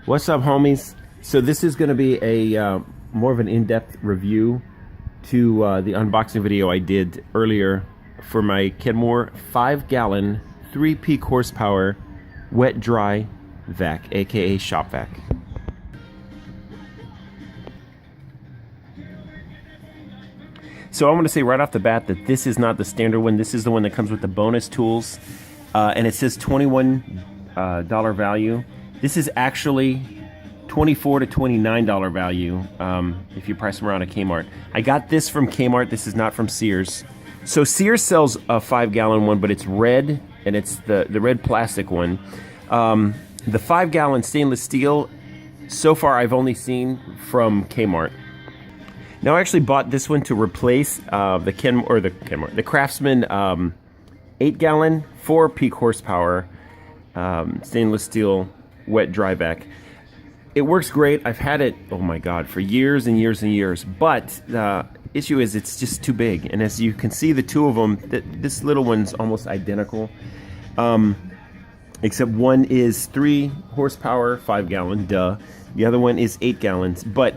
What's up, homies? So this is going to be a more of an in-depth review to the unboxing video I did earlier for my Kenmore 5-gallon 3-peak horsepower wet dry vac, aka shop vac. So I want to say right off the bat that this is not the standard one. This is the one that comes with the bonus tools, and it says $21 value. This is actually $24 to $29 value if you price them around at Kmart. I got this from Kmart. This is not from Sears. So Sears sells a 5-gallon one, but it's red, and it's the red plastic one. The 5-gallon stainless steel, so far I've only seen from Kmart. Now I actually bought this one to replace the Craftsman 8-gallon 4-peak horsepower stainless steel wet dry vac. It works great. I've had it, oh my god, for years and years and years. But the issue is it's just too big. And as you can see, the two of them, this little one's almost identical. Except one is 3 horsepower, 5-gallon, duh. The other one is 8 gallons. But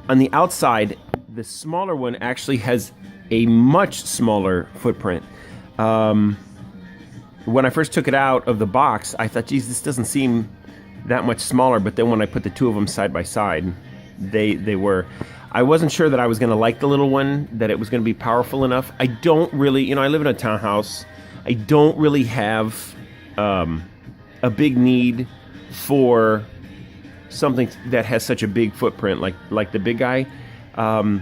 on the outside, the smaller one actually has a much smaller footprint. When I first took it out of the box, I thought, geez, this doesn't seem that much smaller, but then when I put the two of them side by side, they were. I wasn't sure that I was going to like the little one, that it was going to be powerful enough. I don't really, I live in a townhouse. I don't really have a big need for something that has such a big footprint like the big guy. I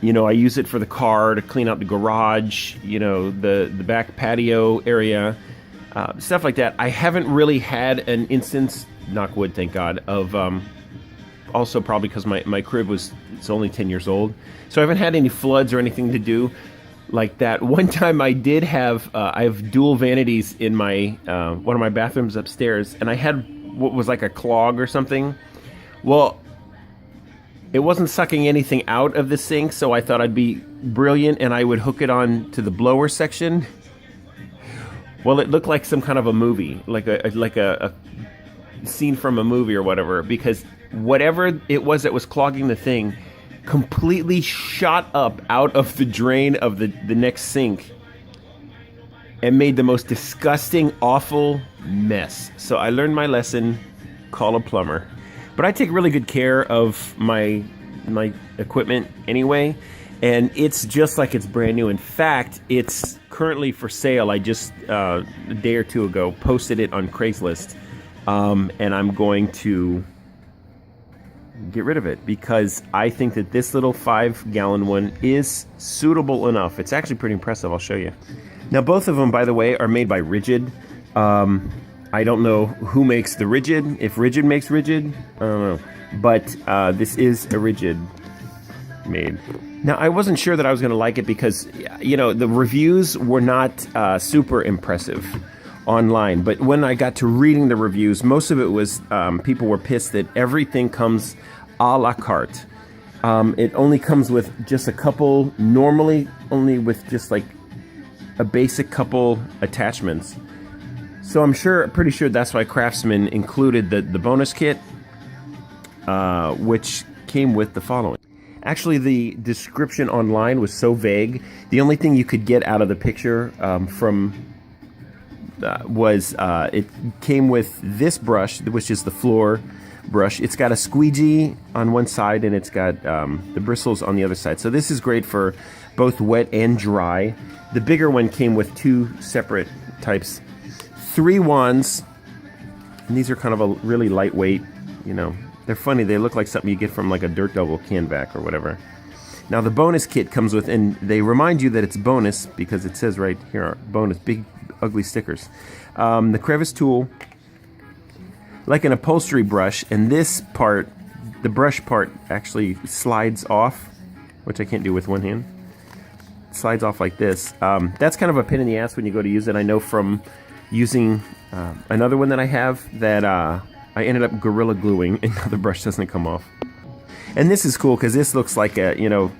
use it for the car, to clean out the garage, the back patio area. Stuff like that. I haven't really had an instance, knock wood, thank God, of also probably because my crib it's only 10 years old, so I haven't had any floods or anything to do like that. One time I did have I have dual vanities in my one of my bathrooms upstairs, and I had what was like a clog or something. Well, it wasn't sucking anything out of the sink, so I thought I'd be brilliant and I would hook it on to the blower section. Well, it looked like some kind of a movie, like a scene from a movie or whatever, because whatever it was that was clogging the thing completely shot up out of the drain of the next sink and made the most disgusting, awful mess. So I learned my lesson, call a plumber. But I take really good care of my equipment anyway, and it's just like it's brand new. In fact, it's currently for sale. I just a day or two ago posted it on Craigslist, and I'm going to get rid of it because I think that this little 5-gallon one is suitable enough. It's actually pretty impressive. I'll show you. Now, both of them, by the way, are made by Rigid. I don't know who makes the Rigid. If Rigid makes Rigid, I don't know. But this is a Rigid made. Now, I wasn't sure that I was going to like it because, the reviews were not super impressive online. But when I got to reading the reviews, most of it was people were pissed that everything comes a la carte. It only comes with just a couple, normally only with just like a basic couple attachments. So I'm pretty sure that's why Craftsman included the bonus kit, which came with the following. Actually, the description online was so vague. The only thing you could get out of the picture was it came with this brush, which is the floor brush. It's got a squeegee on one side, and it's got the bristles on the other side. So this is great for both wet and dry. The bigger one came with 2 separate types. 3 wands, and these are kind of a really lightweight, they're funny. They look like something you get from like a Dirt Devil can vac or whatever. Now the bonus kit comes with, and they remind you that it's bonus because it says right here, bonus, big ugly stickers. The crevice tool, like an upholstery brush, and this part, the brush part, actually slides off, which I can't do with one hand. It slides off like this. That's kind of a pain in the ass when you go to use it. I know from using another one that I have that I ended up Gorilla Gluing, and now the brush doesn't come off. And this is cool because this looks like a,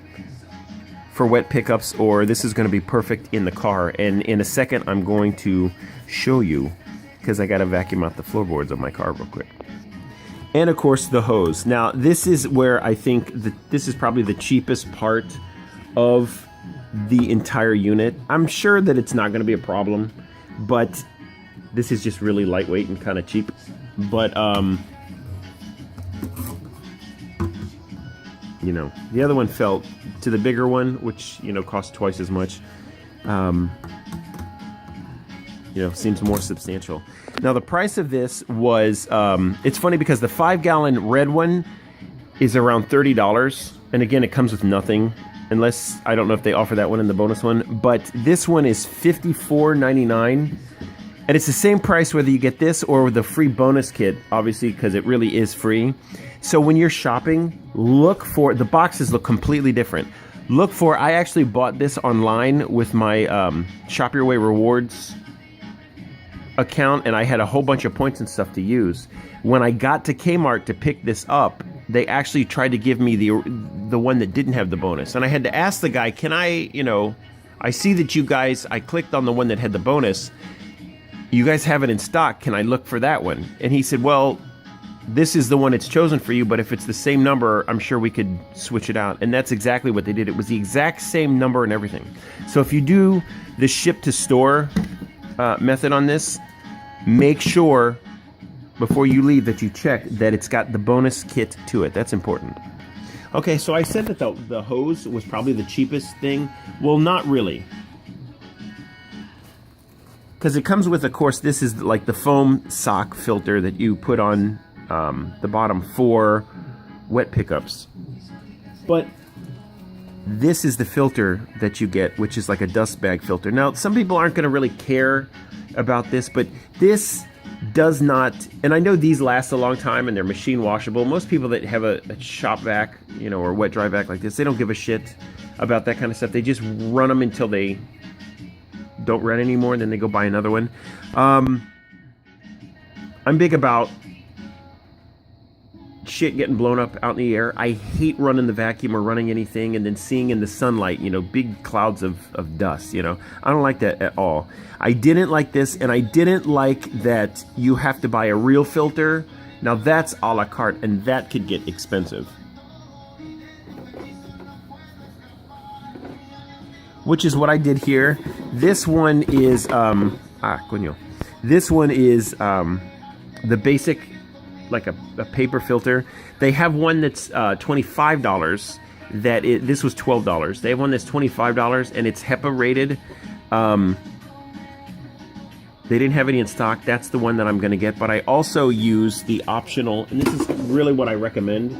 for wet pickups, or this is going to be perfect in the car. And in a second, I'm going to show you because I got to vacuum out the floorboards of my car real quick. And of course the hose. Now this is where I think this is probably the cheapest part of the entire unit. I'm sure that it's not going to be a problem, but this is just really lightweight and kind of cheap. But you know, the other one fell to the bigger one, which, you know, cost twice as much. You know, seems more substantial. Now the price of this was, it's funny because the 5-gallon red one is around $30. And again, it comes with nothing, unless, I don't know if they offer that one in the bonus one, but this one is $54.99. And it's the same price whether you get this or the free bonus kit, obviously, because it really is free. So when you're shopping, look for, the boxes look completely different. Look for, I actually bought this online with my Shop Your Way Rewards account, and I had a whole bunch of points and stuff to use. When I got to Kmart to pick this up, they actually tried to give me the one that didn't have the bonus. And I had to ask the guy, can I, you know, I see that you guys, I clicked on the one that had the bonus. You guys have it in stock. Can I look for that one? And he said, well, this is the one it's chosen for you, but if it's the same number, I'm sure we could switch it out. And that's exactly what they did. It was the exact same number and everything. So if you do the ship to store method on this, make sure before you leave that you check that it's got the bonus kit to it. That's important. Okay, so I said that the hose was probably the cheapest thing. Well, not really. Because it comes with, of course, this is like the foam sock filter that you put on the bottom for wet pickups. But this is the filter that you get, which is like a dust bag filter. Now, some people aren't going to really care about this, but this does not, and I know these last a long time and they're machine washable. Most people that have a shop vac, you know, or wet dry vac like this, they don't give a shit about that kind of stuff. They just run them until they don't run anymore, and then they go buy another one. I'm big about shit getting blown up out in the air. I hate running the vacuum or running anything and then seeing in the sunlight, you know, big clouds of dust, you know. I don't like that at all. I didn't like this, and I didn't like that you have to buy a real filter. Now that's a la carte, and that could get expensive. Which is what I did here. This one is, this one is the basic, like a paper filter. They have one that's $25. This was $12. They have one that's $25, and it's HEPA rated. They didn't have any in stock. That's the one that I'm going to get. But I also use the optional, and this is really what I recommend,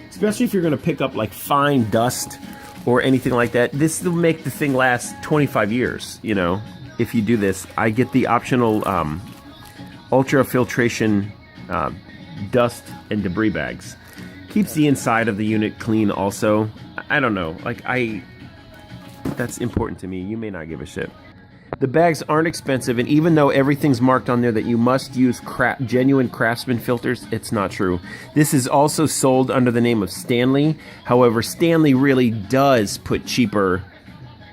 especially if you're going to pick up like fine dust or anything like that. This will make the thing last 25 years, you know, if you do this. I get the optional ultra filtration dust and debris bags. Keeps the inside of the unit clean also. I don't know, like that's important to me. You may not give a shit. The bags aren't expensive, and even though everything's marked on there that you must use genuine Craftsman filters, it's not true. This is also sold under the name of Stanley. However, Stanley really does put cheaper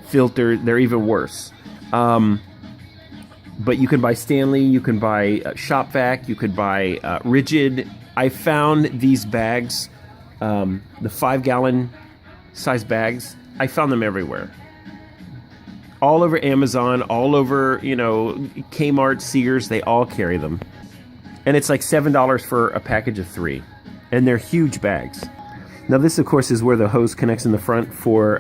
filters. They're even worse. But you can buy Stanley, you can buy Shop Vac, you could buy Rigid. I found these bags, the 5-gallon size bags, I found them everywhere. All over Amazon, all over, you know, Kmart, Sears, they all carry them. And it's like $7 for a package of 3. And they're huge bags. Now this, of course, is where the hose connects in the front for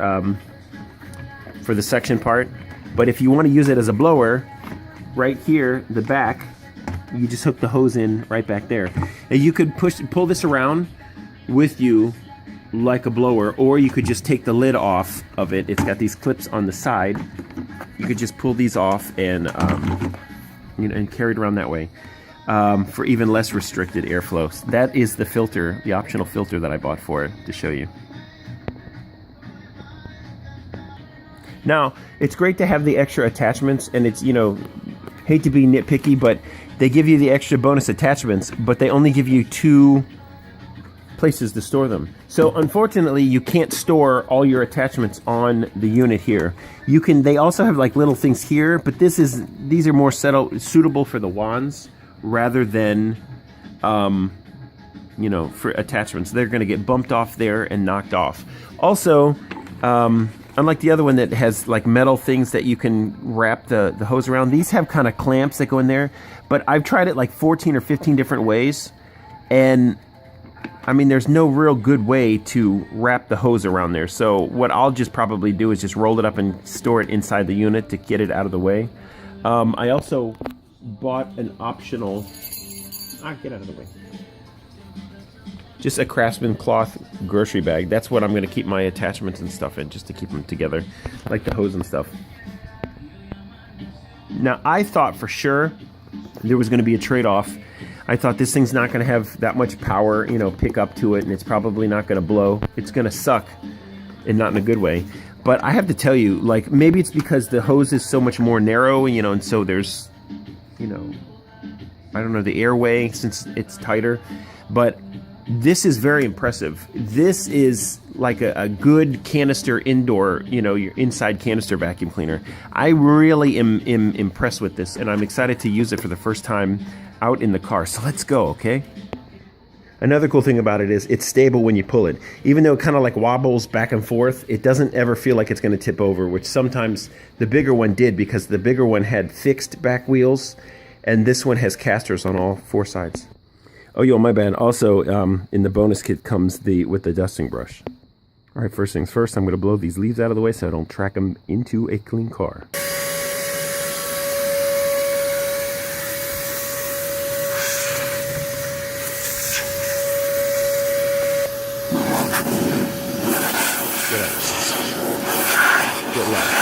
the suction part. But if you want to use it as a blower, right here, the back, you just hook the hose in right back there. And you could pull this around with you like a blower, or you could just take the lid off of it. It's got these clips on the side. You could just pull these off and you know, and carry it around that way for even less restricted airflow. That is the filter, the optional filter that I bought for it, to show you. Now, it's great to have the extra attachments, and it's, you know, hate to be nitpicky, but they give you the extra bonus attachments, but they only give you 2 places to store them. So unfortunately, you can't store all your attachments on the unit here. You can, they also have like little things here, but these are more suitable for the wands rather than you know, for attachments. They're going to get bumped off there and knocked off. Also, unlike the other one that has like metal things that you can wrap the hose around, these have kind of clamps that go in there. But I've tried it like 14 or 15 different ways, and I mean, there's no real good way to wrap the hose around there. So what I'll just probably do is just roll it up and store it inside the unit to get it out of the way. I also bought an optional, get out of the way. Just a Craftsman cloth grocery bag. That's what I'm going to keep my attachments and stuff in, just to keep them together, like the hose and stuff. Now, I thought for sure there was going to be a trade-off. I thought this thing's not going to have that much power, you know, pick up to it, and it's probably not going to blow. It's going to suck, and not in a good way. But I have to tell you, like, maybe it's because the hose is so much more narrow, you know, and so there's, you know, I don't know, the airway, since it's tighter. But this is very impressive. This is like a good canister indoor, you know, your inside canister vacuum cleaner. I really am impressed with this, and I'm excited to use it for the first time out in the car. So let's go, okay? Another cool thing about it is it's stable when you pull it. Even though it kind of like wobbles back and forth, it doesn't ever feel like it's going to tip over, which sometimes the bigger one did, because the bigger one had fixed back wheels, and this one has casters on all four sides. Oh, yo, my bad. Also, in the bonus kit comes with the dusting brush. All right, first things first, I'm going to blow these leaves out of the way so I don't track them into a clean car. Get left.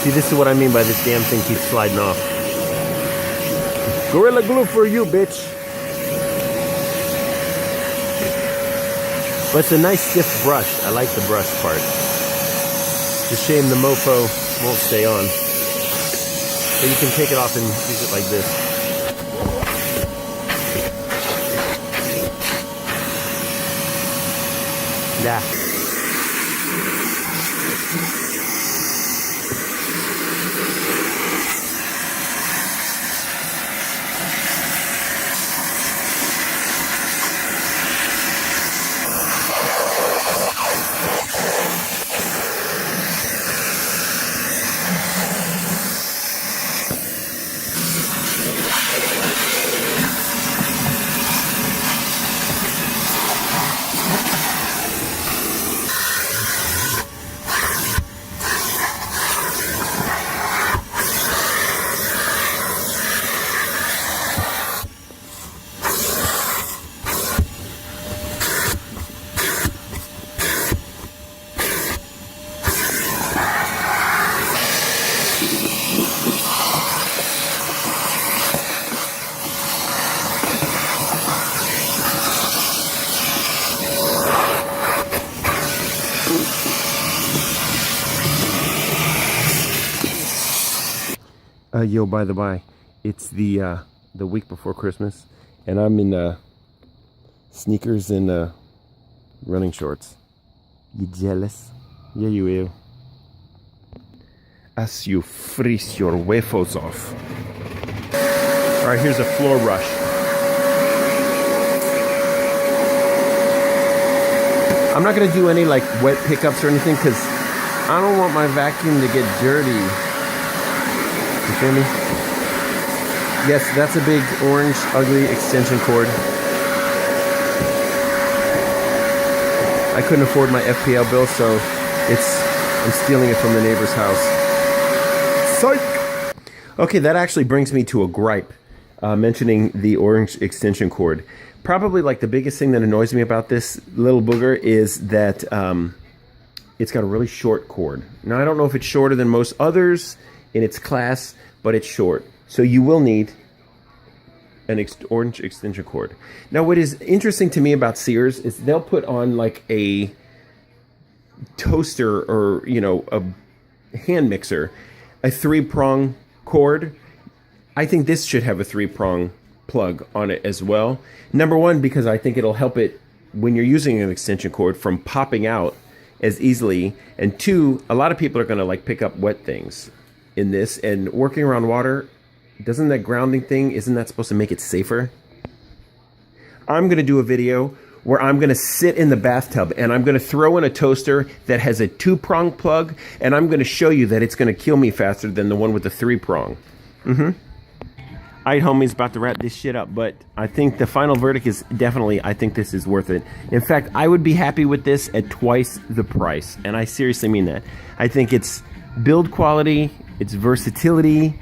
See, this is what I mean by this damn thing keeps sliding off. Gorilla Glue for you, bitch. But it's a nice stiff brush. I like the brush part. It's a shame the mofo won't stay on. But you can take it off and use it like this. Yeah. Yo, by the by, it's the week before Christmas, and I'm in sneakers and running shorts. You jealous? Yeah, you will. As you freeze your waffles off. All right, here's a floor brush. I'm not gonna do any like wet pickups or anything because I don't want my vacuum to get dirty. You feel me? Yes, that's a big orange ugly extension cord. I couldn't afford my FPL bill, so I'm stealing it from the neighbor's house. Psych! Okay, that actually brings me to a gripe. mentioning the orange extension cord. Probably like the biggest thing that annoys me about this little booger is that it's got a really short cord. Now, I don't know if it's shorter than most others in its class, but it's short. So you will need an orange extension cord. Now, what is interesting to me about Sears is they'll put on like a toaster or, you know, a hand mixer, a 3-prong cord. I think this should have a 3-prong plug on it as well. Number one, because I think it'll help it when you're using an extension cord from popping out as easily. And two, a lot of people are going to like pick up wet things in this, and working around water, doesn't that grounding thing, isn't that supposed to make it safer? I'm going to do a video where I'm going to sit in the bathtub and I'm going to throw in a toaster that has a 2-prong plug, and I'm going to show you that it's going to kill me faster than the one with the 3-prong. All right, homies, about to wrap this shit up, but I think the final verdict is definitely, I think this is worth it. In fact, I would be happy with this at twice the price, and I seriously mean that. I think it's build quality, it's versatility.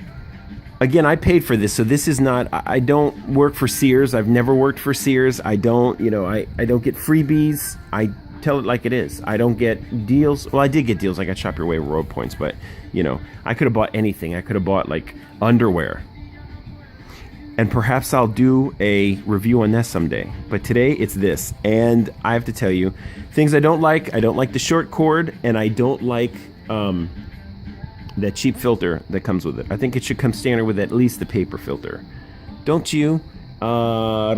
Again, I paid for this, so this is not, I don't work for Sears. I've never worked for Sears. I don't, you know, I don't get freebies. I tell it like it is. I don't get deals. Well, I did get deals. I got Shop Your Way Road points, but, you know, I could have bought anything. I could have bought, like, underwear. And perhaps I'll do a review on that someday. But today, it's this. And I have to tell you, things I don't like the short cord, and I don't like that cheap filter that comes with it. I think it should come standard with at least the paper filter. Don't you? But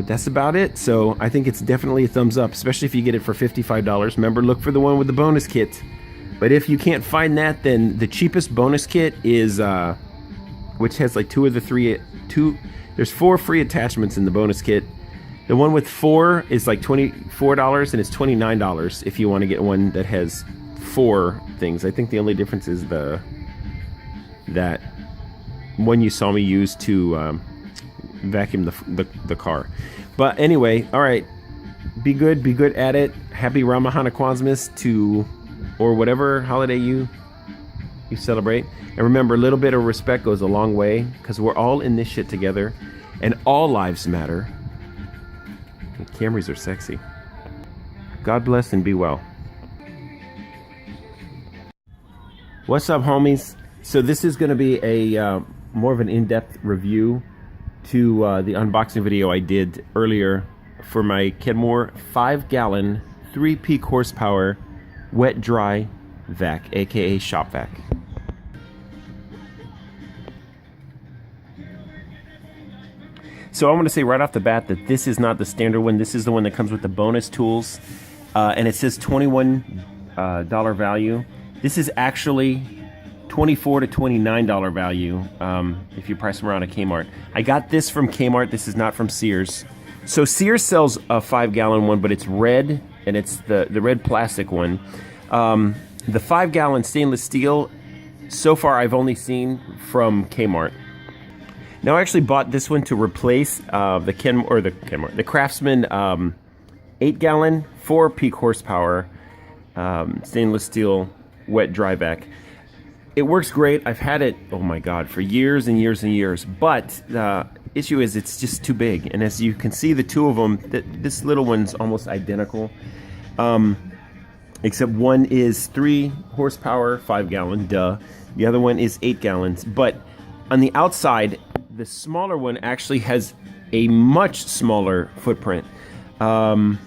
that's about it. So I think it's definitely a thumbs up, especially if you get it for $55. Remember, look for the one with the bonus kit. But if you can't find that, then the cheapest bonus kit is... which has like there's 4 free attachments in the bonus kit. The one with 4 is like $24, and it's $29 if you want to get one that has 4 things. I think the only difference is that one you saw me use to vacuum the car. But anyway, all right, be good at it. Happy Ramahana Kwanzmas to, or whatever holiday you celebrate. And remember, a little bit of respect goes a long way, because we're all in this shit together, and all lives matter. And Camrys are sexy. God bless and be well. What's up, homies? So this is going to be a more of an in-depth review to the unboxing video I did earlier for my Kenmore 5-gallon 3-peak horsepower wet dry vac, aka shop vac. So I want to say right off the bat that this is not the standard one. This is the one that comes with the bonus tools, and it says $21 value. This is actually $24 to $29 value if you price them around at Kmart. I got this from Kmart. This is not from Sears. So Sears sells a 5-gallon one, but it's red, and it's the red plastic one. The 5-gallon stainless steel, so far I've only seen from Kmart. Now I actually bought this one to replace the Craftsman 8-gallon 4-peak horsepower stainless steel wet dry vac. It works great. I've had it, oh my god, for years and years and years. But the issue is it's just too big. And as you can see, the two of them, this little one's almost identical. Except one is 3 horsepower, 5-gallon, duh. The other one is 8 gallons. But on the outside, the smaller one actually has a much smaller footprint. When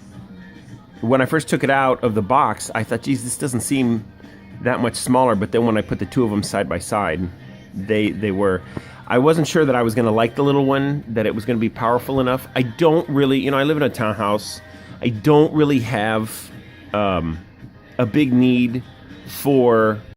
I first took it out of the box, I thought, geez, this doesn't seem that much smaller. But then when I put the two of them side by side, they were. I wasn't sure that I was going to like the little one, that it was going to be powerful enough. I don't really, I live in a townhouse. I don't really have a big need for